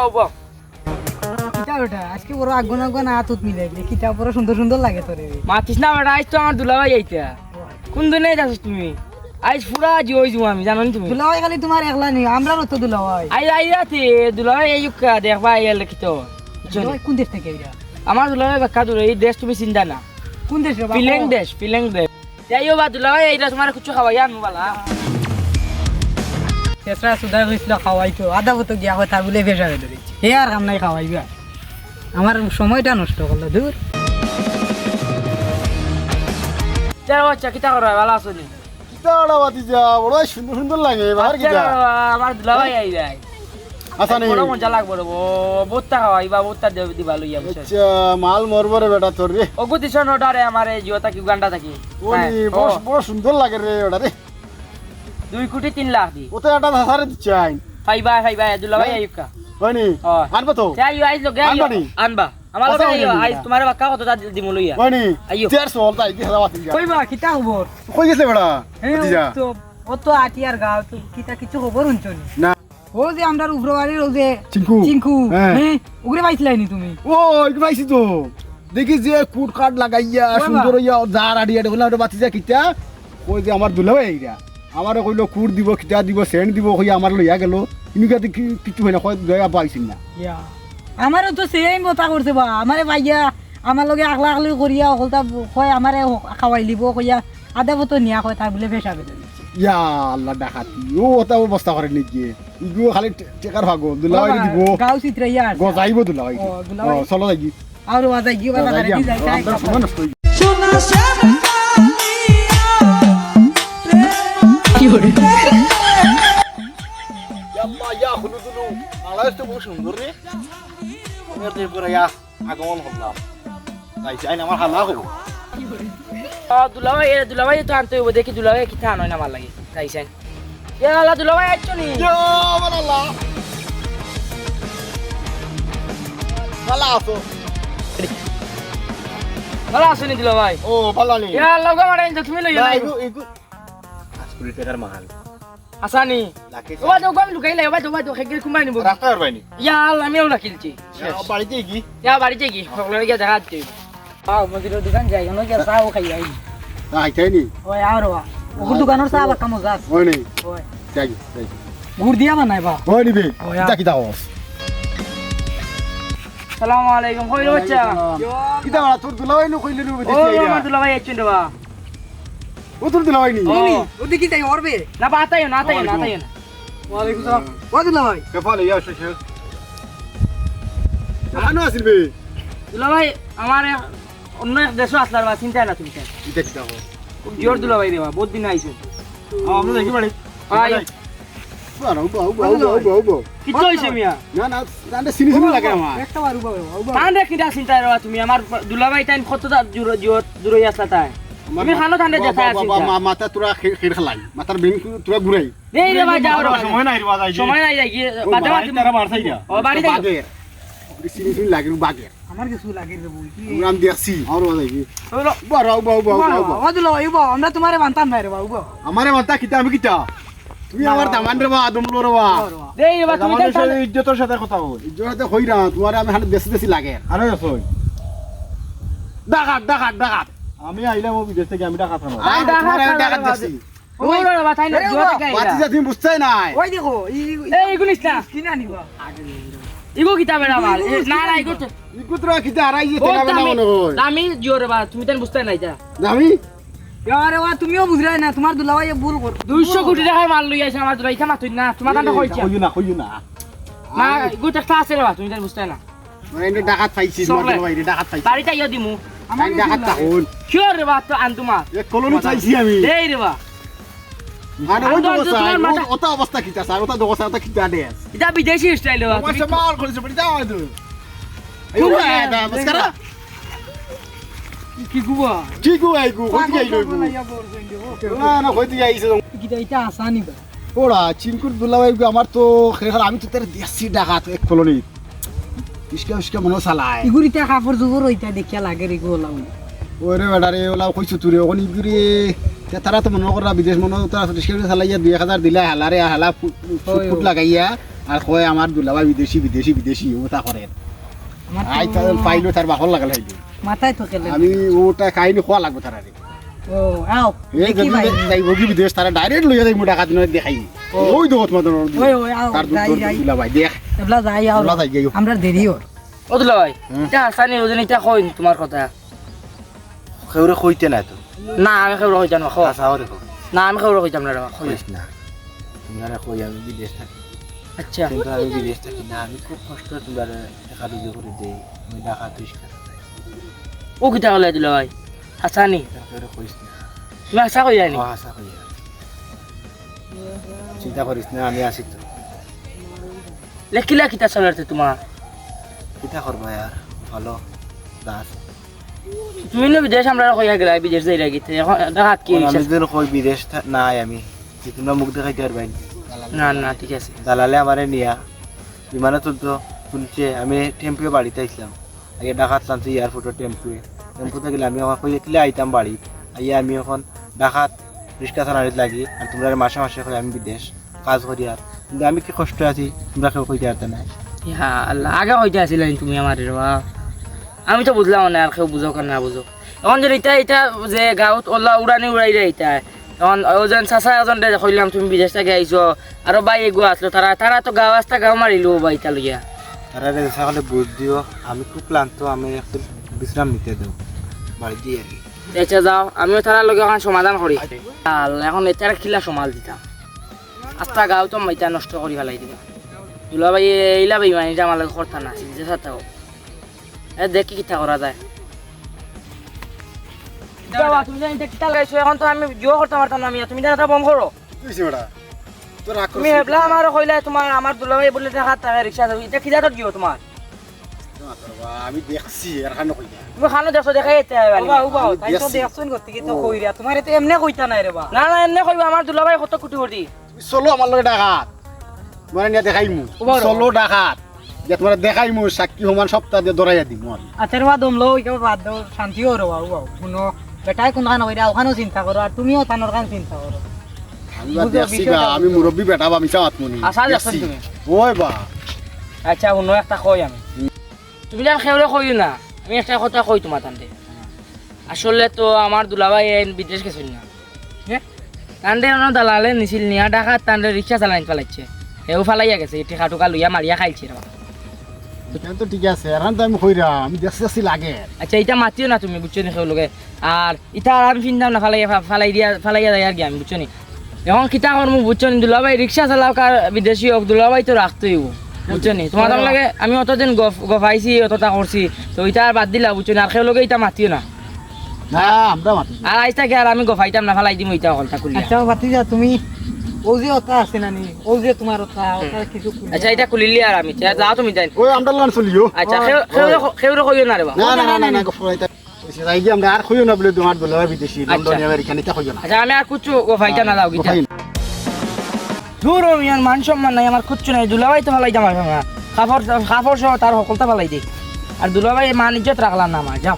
বাবা কিতা ওটা আজকে বড় আগুন আগুন হাতত মিলে গেলে কিতা বড় সুন্দর সুন্দর লাগে তোরে মাতিস না বেটা আজ তো আমার দুলাভাই আইতা কোন দিনে যাচ্ছ তুমি আজ পুরা জয় জু আমি জানো তুমি দুলাভাই খালি তোমার একলা নি আমরাও তো দুলাভাই আই আই রাতে দুলাভাই এই উকা দেখবা আইয়া লিখিত দুলাভাই কোন দেশ থেকে এরা আমার দুলাভাই বাক্কা দূরে এই দেশ তুমি চিন্তা না কোন দেশ রে ফিলেং দেশ যাইও বা দুলাভাই এইটা তোমার কিছু খাওয়াই আনবো বালা চেষ্টা সুদা হইছিল খাওয়াইতো আধা বতো গিয়া কথা বলে ভেজা হয়ে ধরেছি হে আর কাম নাই খাওয়াইবা আমার সময়টা নষ্ট করলো দূর যাও আচ্ছা কিতা করো ভালো আছো নি কিতাড়া বাতিজা বড় সুন্দর সুন্দর লাগে বাহার কিতা আমার দুলাভাই আই যায় আচ্ছা নি বড় মজা লাগবো রে বোত্তা খাওয়াইবা বোত্তা দিবা লইয়া বুঝছ আচ্ছা মাল মরবরে বেটা তোর রে ওগু দিছন ওটারে আমার এই জিও থাকি উগান্ডা থাকি ওনি বড় সুন্দর লাগে রে ওটা রে 2 কোটি 3 লাখ দি ওতে একটা ধারে দিচ্ছাই ফাইবা দুলাভাই আইকা ওনি হয়। আনবো তো যাই আইজ লগে আনবা নি? আনবা আমার লগে আচ্ছা, আইও আনবা। আইজ তোমার বাক্কা কত দিমু লইয়া ওনি আইয়ো। চেয়ার সল তাই কি হালা বাতিজা কইবা কিতা খবর কই গেছে বেটা বাতিজা তো ও তো আটিয়ার গাঁও তো কিতা কিছু খবর শুনছনি না ও যে আমরা উগ্রবাড়ির ও যে চিঙ্কু চিঙ্কু হ্যাঁ। হ্যাঁ উগরে পাইছিলাই নি তুমি ও কি পাইছি তো দেখি যে কুট কাট লাগাইয়া বাবা। সুন্দর হইয়া জার আড়িয়া দেখলাম ওটা বাতিজা কিতা কই যে আমার দুলাভাই আইরা আমারে কইলো কুট দিব কিতা দিব সেন্ট দিব কই আমার লইয়া গেল ইনুকা কিছু হয় না কই দয়া পাইছিন না ইয়া আমারও তো সেম কথা করছে বা আমারে ভাইয়া আমার লগে আগলা আগলি করিয়া হলতা কয় আমারে খাওয়াই লিব কইয়া আদা বতো নিয়া কয় তার বলে ভেসা বেদে ইয়া আল্লাহ ডাকাতি ও ওটা অবস্থা করে নাকি ইগো খালি টেকার ভাগো দুলাভাই দিব গাঁও চিত্র ইয়া গজাইব দুলাভাই ও, দুলাভাই। চলো যাই আর ওয়াজা গিয়ে বাবা যাই রেডি যাই যাই আমরা সময় নষ্ট হই ইয়াম্মা ইয়া হুলু দুলু আলাস তো বহু সুন্দর রে এর দিয়ে পুরো ইয়া আগমন হলাম তাই চাই না আমার হালা হবো দুলাভাই তো আনতে হইব দেখি দুলাভাই কিতা আনয় না আমার লাগে তাইছেন ইয়া আল্লাহ দুলাভাই আইছো নি ইয়া আল্লাহ ভালো আছো ভালো আছো নি দুলাভাই ও ভালো নেই ইয়া আল্লাহ গো মারে তুমি লইয়া না নাই এগো এগো আজকুরি টাকার মাল আসানি লাকে ওবা তো গম লুকাইলে ওবা তো খেগে কুমাই নিব রাস্তা আর বাইনি ইয়া আল্লাহ আমিও রাখিলছি বাড়িতে কি ইয়া বাড়িতে কি সকলে গিয়া দেখা দিতে মদির দোকান যাই ওনো গিয়া চাও খাই আই তাই তাইনি ওই আর ওয়া ওর দোকানের চা বাকা মজা আছে ওই নেই ওই যাই যাই গুড় দিয়া বানাই বা ওই নিবি ও, ইয়া। কিতা কিতা হস সালামু আলাইকুম কই বাচ্চা কিতা বড় তোর দুলাভাই নো কইলি নো ও দেখি আমার দুলাভাই আইছেন রে বা ও তোর দুলাভাই নি ও। ও দেখি তাই ওরবে না বাতাইও না তাইও না ওয়ালাইকুম সালাম ও দিলা ভাই কেফালে ইয়া শেষ আনো আসিল বে দুলাভাই আমার অন্য এক দেশও আসলার বা চিন্তা না তুমি কিতা কিতা হস জোর দুলাভাই রে বা বহুত দিন আইছো আমরা দেখি বাড়ি আই বাও বাও বাও বাও বাও কিচ্ছু হইছে মিয়া না না জানতে সিনি সিনি লাগে আমার একটা বার উবা উবা তান্ডে কিটা চিন্তা রে তুমি আমার দুলাভাই টাইম কত দূর হই আসলা তাই তুমি খানো তান্ডে দেখা আছি মাথা তোরা খের খালাই মাথার বেন তোরা ঘুরাই এই রে ভাই যাও রে ভাই। সময় নাই রে বাজাই সময় নাই যাই গিয়ে বাদে বাদে তারা মারছাই না ও বাড়ি যাই বাগের সিনি সিনি লাগে বাগের আমার কিছু লাগে রে বল কি আমি দেখছি আর বাজাই কি হলো বাও বাও বাও বাও ও দিলা ভাই উবা আমরা তোমারে বানতাম না রে বা উবা আমারে মাথা কিতা আমি কিতা তুমি আমার দামান রে বা আদম লো রে বা দেই রে ভাই তুমি দামানের তো সাথে ইজ্জতের সাথে কথা বল ইজ্জতে কই না তোমারে আমি হাতে বেশি বেশি লাগে আরে আসই ডাকাত ডাকাত ডাকাত আমি আইলাম ও বিদেশ থেকে আমি ডাকাত না আমি ডাকাত দেখছি ও রে ভাই তাই না জোর থেকে বাতি যা তুমি বুঝছাই নাই ওই দেখো এই গুনিস না কিনা নিবা ইগো কিতা বেড়া আমার না না ইগো তো ইকুতরা কিতা আরাই যে ও তেনা না মনে হয় আমি জোর রে ভাই তুমি তো বুঝতে নাই যা আমি আরে ওয়া তুমিও বুঝরাই না তোমার দুলাভাই ভুল কর 200 কোটি টাকার মাল লই আইছে আমার দুলাই থামা তুই না তোমার কাছে কইছা কইও না না ইগো একটা আছে রে ভাই তুমি তো বুঝতে না মানে এনে ডাকাত পাইছি তোমার বাইরে ডাকাত পাইছি বাড়িতে ইয়া দিমু আমি ডাকাত তাহল কিয় রে ভাই তো আনতুমা এক কলোনি চাইছি আমি এই রে ভাই আরে ওই আন্দোলন তো দোসা তোমার মাথা- ওটা অবস্থা কিতা স্যার ওটা দোসা ওটা কিতা দেস এটা বিদেশি স্টাইল রে ভাই তোমার সে মাল করেছে বড়ি দাও আইদু এই কোন এটা মাস্কারা কি গুবা কি গো আই গো কই গই গো না না কই দিই আইছে কিটা এটা আসানি বা ওরা চিনকুর দুলাভাই গো আমার তো খের আমি তো তেরে দেশি ডাকাত এক কলোনি ইসকা ইসকা মনে চালায় ইগুরিতে কাপড় জুবর হইতা দেখিয়া লাগে রে গোলা ওরে বেটারে ওলা কইছো তুরে ওখানে ইগুরি তারা তো মনে করা বিদেশ মনে তারা রিস্কা চালাইয়া 2000 দিলা হালারে হালা ফুট লাগাইয়া আর কয় আমার দুলাভাই বিদেশি বিদেশি বিদেশি ওটা করেন আমার আই তো তার পাইলো তার বাহর লাগাল হইলো মাথায় তো কেলে আমি ওটা খাইনি খোয়া লাগবে তার আরে ও আও এই দেখি ভাই যাইব কি বিদেশ তারা ডাইরেক্ট লইয়া যাই মোটা কাদিন দেখাই ওই দোত মত ওই ওই আও তার যাই যাই দুলাভাই দেখ এবলা যাই আও এবলা যাই যাই। আমরা দেরি হর ও দুলা ভাই এটা হাসানি ওজন এটা কই তোমার কথা খেউরে কইতে না তো না আমি খেউর হইতাম না খো আসা ওরে কই না আমি খেউর হইতাম না রে কই কইস না তোমরা কই আমি বিদেশ থাকি আচ্ছা কিন্তু আমি বিদেশ থাকি না আমি খুব কষ্ট তোমরা টাকা রুজি করে দেই আমি টাকা তুইস ও কিতা হলে দুলা ভাই হাসানি খেউরে কইস না তুমি আশা কই জানি ও আসা কই চিন্তা করিস না আমি আছি তো লেখিলা কিতা চলাতে তোমার চিন্তা করবো আর ভালো দাস তুমি না বিদেশ আমরা কইয়া গেলা বিদেশ যাই লাগিতে এখন দেখাত কি আমি যদি কই বিদেশ নাই আমি যে তোমরা মুখ দেখাইতে পারবেন না না ঠিক আছে দালালে আমারে নিয়া বিমানে তুলতো তুলছে আমি টেম্পুয়ে বাড়িতে আইছিলাম আগে ডাকাত টানছি এয়ারপোর্টের টেম্পুতে গেলে আমি আমার কই কিলে আইতাম বাড়ি আইয়া আমি এখন ডাকাত রিক্সা চালানিত লাগি আর তোমরা মাসে মাসে কই আমি বিদেশ কাজ করি আর কিন্তু আমি কি কষ্ট আছি তোমরা কেউ কইতে পারতে না ইয়া আল্লাহ আগে হইতে আসিলেন তুমি আমার রেবা আমি তো বুঝলাম না আর কেউ বুঝো না বুঝো এখন যদি এটা এটা যে গাঁৱত ওলা উড়ানি উড়াই রে এটা এখন ওজন চাচা এজন দে কইলাম তুমি বিদেশ থেকে আইছো আর বাই এগুলো আসলো তারা তারা তো গাঁও আসতা গাঁও মারিলো বা ইটা লইয়া তারা সকলে বুঝ দিও আমি খুব ক্লান্ত আমি একটু বিশ্রাম নিতে দেব বাড়ি দিয়ে আর কি আচ্ছা যাও আমিও তারা লগে এখন সমাধান করি আল্লাহ এখন এটার খিলা সমাল দিতাম আস্তা গাঁও তো মাইতা নষ্ট করি ফেলাই দিবা দুলা ভাই এইলা ভাই মানে আমার লগে করতা না যে সাথেও দেখি কিতা করা যায় তুমি জানি কিতা লাগাইছো এখন তো আমি জিও করতে পারতাম না আমি তুমি এটা বম করো তুইছে ওটা তোর রাগ তুমি হেবলা আমার কইলা তোমার আমার দুলা ভাই বলে টাকা টাকা রিক্সা যাবে এটা কিতা তো জিও তোমার আমি দেখছি আর খানো কই তুমি খানো দেখছো দেখাই এতে উবা উবা তাই তো দেখছুন করতে কি তো কইরা তোমার এতে এমনে কইতা নাই রে বা না না এমনি কইবা আমার দুলা ভাই কত কুটি করদি চলো আমার লগে ডাকাত মানে নিয়ে দেখাইমু ওবার। চলো ডাকাত যে তোমার দেখাইমু সাক্ষী সমান সপ্তাহ দিয়ে দরাইয়া দিমু আমি আতের বা দম লো ইকে বাদ দাও শান্তি হর বা উবা শুনো বেটাই কোন খান হইরা ওখানেও চিন্তা করো আর তুমিও তানোর খান চিন্তা করো আমি বা বুঝো, দেখছি বিষয়টা বা আমি মুরব্বী বেটা বা মিছা মাতমুনি আশা দেখছো তুমি? ওই বা আচ্ছা শুনো একটা কই আমি তুমি যেন খেউরে কই না আমি একটা কথা কই তোমার তান্তে আসলে তো আমার দুলাভাই বিদেশ গেছিল না হ্যাঁ তান্ডে অন্য দালালে নিছিল নিয়া ডাকাত তান্ডে রিক্সা চালাইন ফেলাইছে হেউ ফালাইয়া গেছে টিকা টুকা লইয়া মারিয়া খাইছে রে এখানে তো ঠিক আছে এখন তো আমি কইরা আমি দেখছি লাগে আচ্ছা এটা মাতিও না তুমি বুঝছো নি খেউ লোকে আর ইটা আর আমি চিন্তাম না ফালাইয়া যায় আর কি আমি বুঝছো নি এখন কিতা করবো বুঝছো নি দুলাভাই রিক্সা চালাওক আর বিদেশি হোক দুলাভাই তো রাখতেই বুঝছো নি তোমার লাগে আমি অতদিন গফাইছি অতটা করছি তো ইটা আর বাদ দিলা বুঝছো নি আর খেউ লোকে ইটা মাতিও না না আমরা মাতি আর আজ থাকে আর আমি গফাইতাম না ফালাই দিম ইটা হলটা খুলি আচ্ছা ভাতিজা তুমি ও যে ওটা আছে না নি ও যে তোমার ওটা ওটা কিছু আচ্ছা এটা খুলিলি আর আমি যাও তুমি যাই ওই আমরা লান চলিও আচ্ছা খেউরে কইও না রে বা না না না না গফরাইতা কইছে যাই গিয়ে আমরা আর কইও না বলে তোমার বলে বিদেশি লন্ডন আমেরিকান এটা কইও না আচ্ছা আমি আর কুচ্ছু গফাইতাম না যাও গিটা গফাই দূর মিয়ান মান সম্মান নাই আমার কুচ্ছু নাই দুলাভাই তো ফালাই দাম কাপড় সহ তার সকলটা ফালাই দিই আর দুলাভাই মান ইজ্জত রাখলাম না আমার যাও